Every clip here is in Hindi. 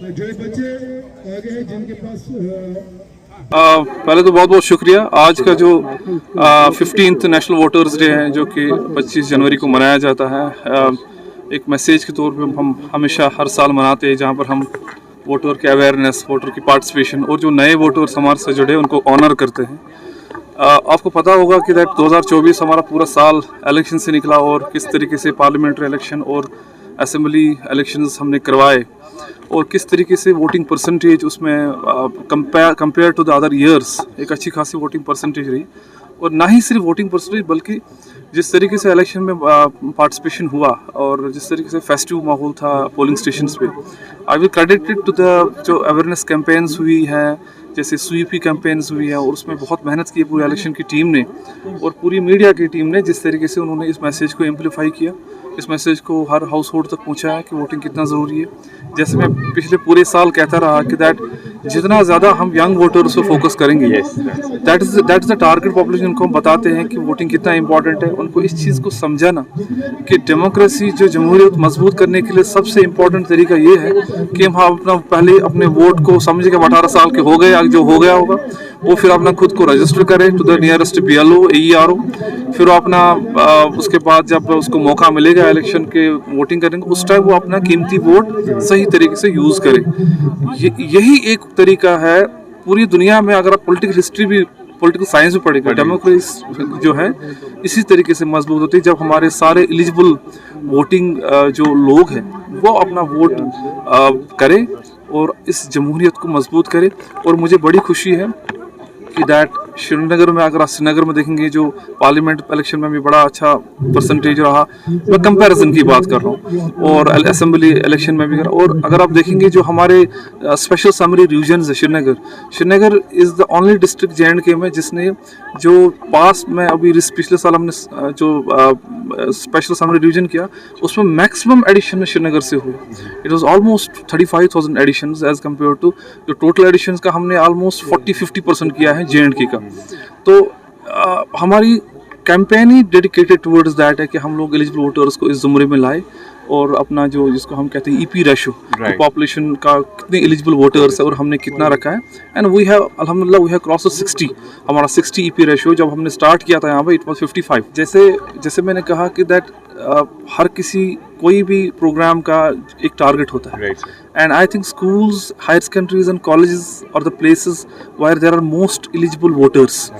जो बच्चे आगे हैं जिनके पास पहले तो बहुत बहुत शुक्रिया। आज का जो 15th नेशनल वोटर्स डे है जो कि 25 जनवरी को मनाया जाता है, एक मैसेज के तौर पे हम हमेशा हर साल मनाते हैं, जहां पर हम वोटर के अवेयरनेस, वोटर की पार्टिसिपेशन और जो नए वोटर्स हमारे से जुड़े उनको ऑनर करते हैं। आपको पता होगा कि 2024 हमारा पूरा साल इलेक्शन से निकला और किस तरीके से पार्लियामेंट्री इलेक्शन और असेंबली इलेक्शंस हमने करवाए और किस तरीके से वोटिंग परसेंटेज उसमें compare to the other years एक अच्छी खासी वोटिंग परसेंटेज रही। और ना ही सिर्फ वोटिंग परसेंटेज बल्कि जिस तरीके से इलेक्शन में पार्टिसिपेशन हुआ और जिस तरीके से फेस्टिव माहौल था पोलिंग स्टेशंस पे, I will credit it to the जो अवेयरनेस कैंपेन्स हुई है, जैसे स्वीप की कैंपेन्स हुई है और उसमें बहुत मेहनत की पूरी इलेक्शन की टीम ने और पूरी मीडिया की टीम ने, जिस तरीके से उन्होंने इस मैसेज को एम्पलीफाई किया, इस मैसेज को हर हाउस होल्ड तक पहुँचाया कि वोटिंग कितना ज़रूरी है। जैसे मैं पिछले पूरे साल कहता रहा कि जितना ज़्यादा हम यंग वोटर्स को फोकस करेंगे, that is the target population. उनको हम बताते हैं कि वोटिंग कितना इंपॉर्टेंट है, उनको इस चीज़ को समझाना कि डेमोक्रेसी जो जमहूरियत मजबूत करने के लिए सबसे इम्पोर्टेंट तरीका ये है कि हम अपना पहले अपने वोट को समझ के 18 साल के हो गए, जो हो गया होगा वो फिर अपना खुद को रजिस्टर करे to the nearest BLO AERO, फिर अपना उसके बाद जब उसको मौका मिलेगा इलेक्शन के वोटिंग करने का, उस टाइम वो अपना कीमती वोट सही तरीके से यूज़ करे। यही एक तरीका है पूरी दुनिया में। अगर आप पॉलिटिकल हिस्ट्री भी, पॉलिटिकल साइंस भी पढ़ेगा, डेमोक्रेसी जो है इसी तरीके से मजबूत होती है जब हमारे सारे एलिजिबल वोटिंग जो लोग हैं वो अपना वोट करें और इस जमहूरियत को मजबूत करें। और मुझे बड़ी खुशी है कि श्रीनगर में, अगर आप श्रीनगर में देखेंगे जो पार्लियामेंट इलेक्शन में भी बड़ा अच्छा परसेंटेज रहा, मैं कंपैरिजन की बात कर रहा हूँ, और असेंबली इलेक्शन में भी। और अगर आप देखेंगे जो हमारे स्पेशल समरी रीजन्स है, Srinagar is the only district JNK में जिसने जो पास में अभी पिछले साल हमने जो स्पेशल समरी रीजन किया उसमें मैक्सिमम एडिशन श्रीनगर से हुए। It was almost 35,000 additions as compare to जो टोटल एडिशंस का हमने ऑलमोस्ट 40-50% किया है JNK का। तो हमारी campaign he dedicated towards that है कि हम लोग एलिजिबल वोटर्स को इस ज़ुमरे में लाए और अपना जो जिसको हम कहते हैं EP रेशो, पॉपुलेशन का कितने एलिजिबल वोटर्स है और हमने कितना रखा है। एंड वी हैव अल्हम्दुलिल्लाह वी हैव क्रॉस 60, हमारा 60 EP रेशो। जब हमने स्टार्ट किया था यहाँ पे इट वाज 55। जैसे मैंने कहा कि हर किसी कोई भी प्रोग्राम का एक टारगेट होता है, and I think schools, higher secondaries and colleges are the places where there are most eligible voters.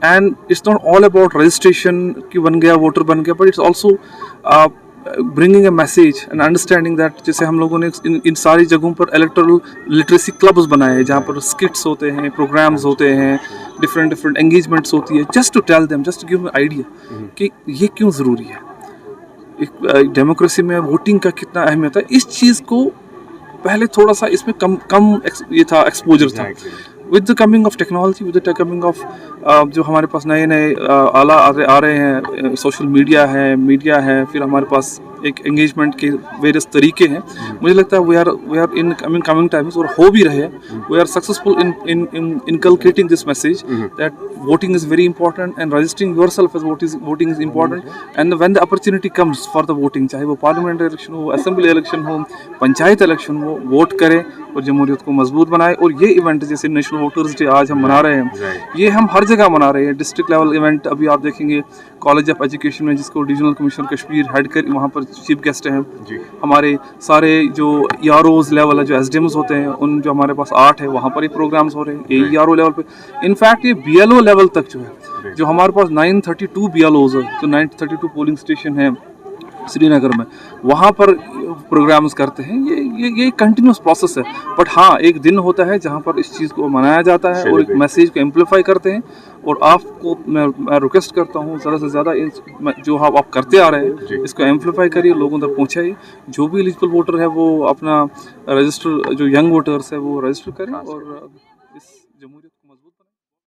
And it's not all about registration कि बन गया वोटर बन गया, but it's also bringing a message and understanding that, जैसे हम लोगों ने इन सारी जगहों पर इलेक्टोरल लिटरेसी क्लब्स बनाए हैं जहाँ पर स्किट्स होते हैं, प्रोग्राम्स होते हैं, डिफरेंट एंगेजमेंट्स होती है, just to tell them, just to give idea कि ये क्यों ज़रूरी है, एक डेमोक्रेसी में वोटिंग का कितना अहमियत है। इस चीज़ को पहले थोड़ा सा इसमें कम ये था, एक्सपोजर था। With the coming of technology, with the coming of जो हमारे पास नए आला आ रहे हैं, सोशल मीडिया है, फिर हमारे पास एक एंगेजमेंट के वेरियस तरीके हैं। मुझे लगता है we are in coming times, और हो भी रहे हैं, we are successful in inculcating this message that voting is very important and registering yourself as voting is important. And when the opportunity comes for the voting, चाहे वो पार्लियामेंट इलेक्शन हो, असेंबली इलेक्शन हो, पंचायत इलेक्शन हो, वोट करें और जमहूरियत को मजबूत बनाए। और ये इवेंट जैसे नेशनल वोटर्स डे आज हम मना रहे हैं, ये हम हर जगह मना रहे हैं। डिस्ट्रिक्ट लेवल इवेंट अभी आप देखेंगे कॉलेज ऑफ एजुकेशन में, जिसको डिविजनल कमिश्नर कश्मीर हेड कर, वहाँ पर चीफ गेस्ट हैं हमारे सारे जो EROs लेवल है, जो SDMs होते हैं, उन जो हमारे पास 8 है वहाँ पर ही प्रोग्राम्स हो रहे हैं। AERO लेवल पे, इनफैक्ट ये BLO लेवल तक जो है, जो हमारे पास 932 BLOs है, जो 932 पोलिंग स्टेशन है श्रीनगर में, वहाँ पर प्रोग्राम्स करते हैं। ये कंटिन्यूस प्रोसेस है। बट हाँ, एक दिन होता है जहाँ पर इस चीज़ को मनाया जाता है और एक मैसेज को एम्पलीफाई करते हैं। और आपको मैं रिक्वेस्ट करता हूँ ज़्यादा से ज़्यादा जो आप करते आ रहे हैं इसको एम्पलीफाई करिए, लोगों तक पहुँचाइए। जो भी एलिजिबल वोटर है वो अपना रजिस्टर, जो यंग वोटर्स है वो रजिस्टर करें और इस जमहूरियत